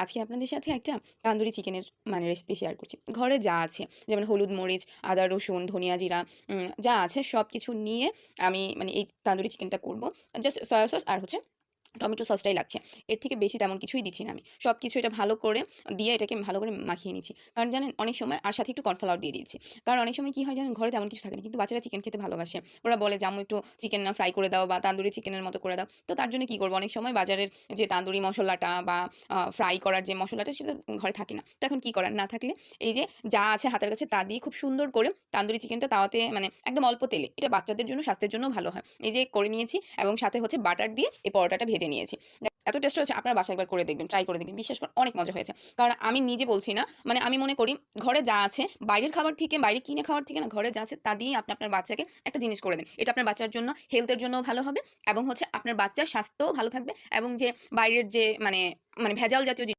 আজকে আপনাদের সাথে একটা তান্দুরি চিকেনের রেসিপি শেয়ার করছি। ঘরে যা আছে যেমন হলুদ, মরিচ, আদা, রসুন, ধনিয়া, জিরা যা আছে সবকিছু নিয়ে আমি এই তান্দুরি চিকেনটা করব। জাস্ট সয়া সস আর হচ্ছে টমেটো সসটাই লাগছে। এর থেকে বেশি তেমন কিছুই দিচ্ছি না আমি। সবকিছু এটা ভালো করে দিয়ে এটাকে ভালো করে মাখিয়ে নিচ্ছি। কারণ জানেন অনেক সময় আর সাথে একটু কর্নফ্লাওয়ার দিয়ে দিয়েছি। কারণ অনেক সময় কি হয় জানেন ঘরে তেমন কিছু থাকে না। কিন্তু বাচ্চারা চিকেন খেতে ভালোবাসে। ওরা বলে যে, "আম্মু একটু চিকেন না ফ্রাই করে দাও বা তান্দুরি চিকেনের মতো করে দাও।" তো তার জন্য কি করব অনেক সময় বাজারের যে তান্দুরি মসলাটা বা ফ্রাই করার যে মসলাটা সেটা ঘরে থাকে না। তো এখন কি করার? না থাকলে এই যে যা আছে হাতের কাছে তা দিয়ে খুব সুন্দর করে তান্দুরি চিকেনটা তাওয়াতে একদম অল্প তেলে, এটা বাচ্চাদের জন্য স্বাস্থ্যের জন্যও ভালো হয়। এই যে করে নিয়েছি এবং সাথে হচ্ছে বাটার দিয়ে এই পরোটাটা ভেজে নিয়েছি। এত টেস্ট হয়েছে, আপনারা বাসায় একবার করে দেখবেন, ট্রাই করে দেখবেন। বিশ্বাস করুন অনেক মজা হয়েছে। কারণ আমি নিজে বলছি না, আমি মনে করি ঘরে যা আছে বাইরের খাবার থেকে, বাইরে কিনে খাওয়ার থেকে না ঘরে যা আছে তা দিয়েই আপনি আপনার বাচ্চাকে একটা জিনিস করে দিন। এটা আপনার বাচ্চার জন্য হেলথের জন্যও ভালো হবে এবং হচ্ছে আপনার বাচ্চার স্বাস্থ্যও ভালো থাকবে এবং যে বাইরের যে ভেজাল জাতীয়